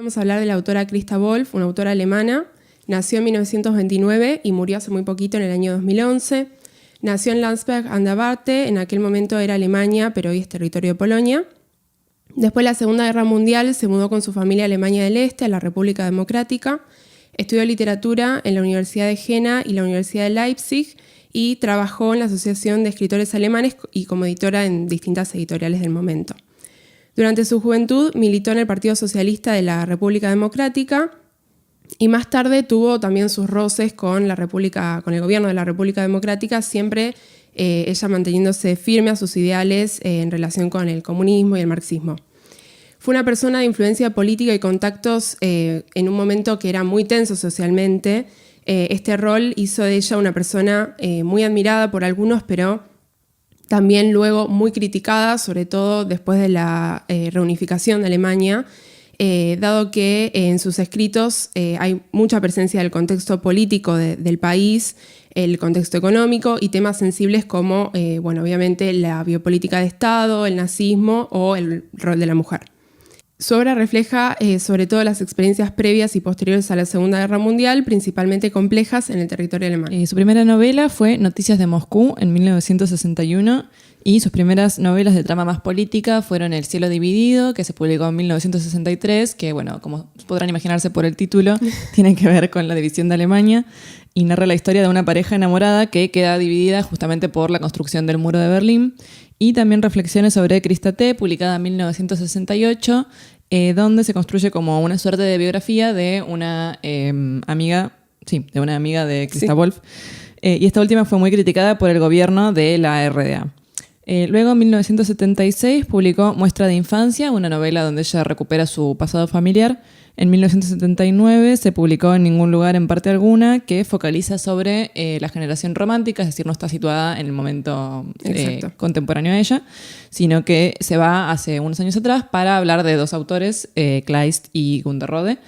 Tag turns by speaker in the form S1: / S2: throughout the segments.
S1: Vamos a hablar de la autora Christa Wolf, una autora alemana. Nació en 1929 y murió hace muy poquito, en el año 2011. Nació en Landsberg an der Warthe, en aquel momento era Alemania, pero hoy es territorio de Polonia. Después de la Segunda Guerra Mundial se mudó con su familia a Alemania del Este, a la República Democrática. Estudió literatura en la Universidad de Jena y la Universidad de Leipzig y trabajó en la Asociación de Escritores Alemanes y como editora en distintas editoriales del momento. Durante su juventud militó en el Partido Socialista de la República Democrática y más tarde tuvo también sus roces con el gobierno de la República Democrática, siempre ella manteniéndose firme a sus ideales en relación con el comunismo y el marxismo. Fue una persona de influencia política y contactos en un momento que era muy tenso socialmente. Este rol hizo de ella una persona muy admirada por algunos, pero también luego muy criticada, sobre todo después de la reunificación de Alemania, dado que en sus escritos hay mucha presencia del contexto político del país, el contexto económico y temas sensibles como, obviamente, la biopolítica de Estado, el nazismo o el rol de la mujer. Su obra refleja sobre todo las experiencias previas y posteriores a la Segunda Guerra Mundial, principalmente complejas en el territorio alemán.
S2: Su primera novela fue Noticias de Moscú en 1961 y sus primeras novelas de trama más política fueron El cielo dividido, que se publicó en 1963, que como podrán imaginarse por el título, tiene que ver con la división de Alemania y narra la historia de una pareja enamorada que queda dividida justamente por la construcción del muro de Berlín. Y también Reflexiones sobre Christa T., publicada en 1968, donde se construye como una suerte de biografía de una amiga de Christa Wolf. Y esta última fue muy criticada por el gobierno de la RDA. Luego, en 1976, publicó Muestra de Infancia, una novela donde ella recupera su pasado familiar. En 1979 se publicó En ningún lugar en parte alguna, que focaliza sobre la generación romántica, es decir, no está situada en el momento contemporáneo a ella, sino que se va hace unos años atrás para hablar de dos autores, Kleist y Günter Rode,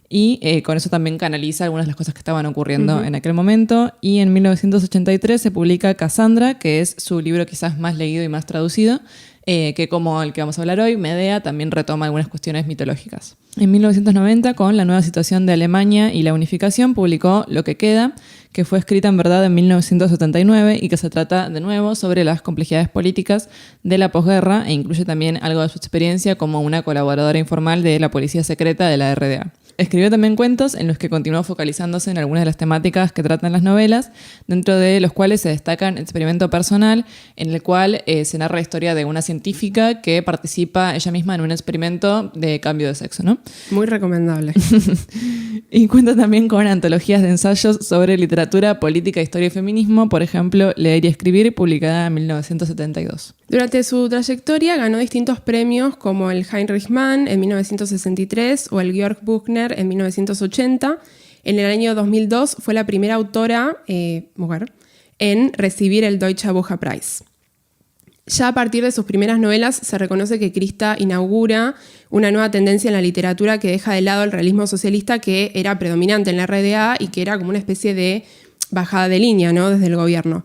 S2: y con eso también canaliza algunas de las cosas que estaban ocurriendo en aquel momento. Y en 1983 se publica Cassandra, que es su libro quizás más leído y más traducido, que como el que vamos a hablar hoy, Medea, también retoma algunas cuestiones mitológicas. En 1990, con la nueva situación de Alemania y la unificación, publicó Lo que queda, que fue escrita en verdad en 1979 y que se trata de nuevo sobre las complejidades políticas de la posguerra e incluye también algo de su experiencia como una colaboradora informal de la policía secreta de la RDA. Escribió también cuentos en los que continuó focalizándose en algunas de las temáticas que tratan las novelas, dentro de los cuales se destacan Experimento personal, en el cual se narra la historia de una científica que participa ella misma en un experimento de cambio de sexo, ¿no?
S1: Muy recomendable.
S2: Y cuenta también con antologías de ensayos sobre literatura, política, historia y feminismo, por ejemplo, Leer y escribir, publicada en 1972.
S1: Durante su trayectoria ganó distintos premios como el Heinrich Mann en 1963 o el Georg Büchner en 1980. En el año 2002 fue la primera autora mujer en recibir el Deutsche Bücherpreis. Ya a partir de sus primeras novelas se reconoce que Christa inaugura una nueva tendencia en la literatura que deja de lado el realismo socialista que era predominante en la RDA y que era como una especie de bajada de línea, ¿no?, desde el gobierno.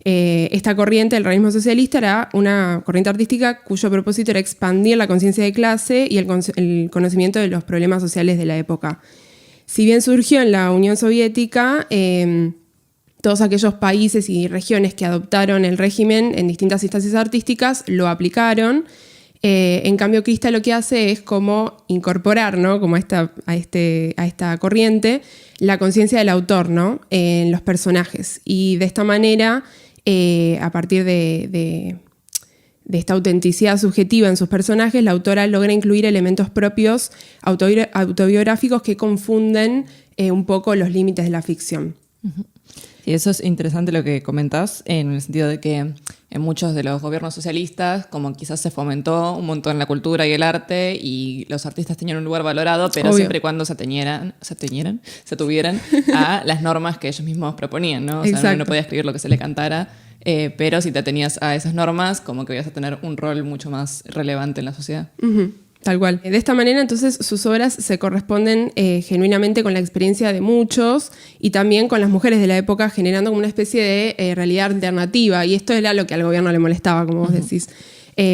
S1: Esta corriente, el realismo socialista, era una corriente artística cuyo propósito era expandir la conciencia de clase y el conocimiento de los problemas sociales de la época. Si bien surgió en la Unión Soviética, todos aquellos países y regiones que adoptaron el régimen en distintas instancias artísticas lo aplicaron. En cambio, Christa lo que hace es como incorporar, ¿no?, como a esta corriente, la conciencia del autor, ¿no?, en los personajes. Y de esta manera, a partir de esta autenticidad subjetiva en sus personajes, la autora logra incluir elementos propios autobiográficos que confunden un poco los límites de la ficción.
S2: Y eso es interesante lo que comentás, en el sentido de que en muchos de los gobiernos socialistas, como quizás se fomentó un montón la cultura y el arte, y los artistas tenían un lugar valorado, pero
S1: Obvio.
S2: siempre y cuando se tuvieran a las normas que ellos mismos proponían, ¿no? O sea,
S1: Exacto.
S2: uno no podía escribir lo que se le cantara, pero si te atenías a esas normas, como que ibas a tener un rol mucho más relevante en la sociedad.
S1: Uh-huh. Tal cual. De esta manera, entonces, sus obras se corresponden genuinamente con la experiencia de muchos y también con las mujeres de la época, generando como una especie de realidad alternativa. Y esto era lo que al gobierno le molestaba, como vos decís.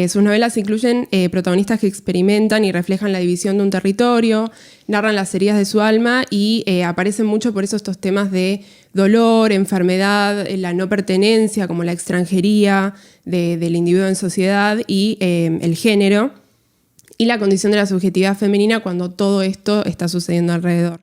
S1: Sus novelas incluyen protagonistas que experimentan y reflejan la división de un territorio, narran las heridas de su alma y aparecen mucho por eso estos temas de dolor, enfermedad, la no pertenencia, como la extranjería del individuo en sociedad y el género y la condición de la subjetividad femenina cuando todo esto está sucediendo alrededor.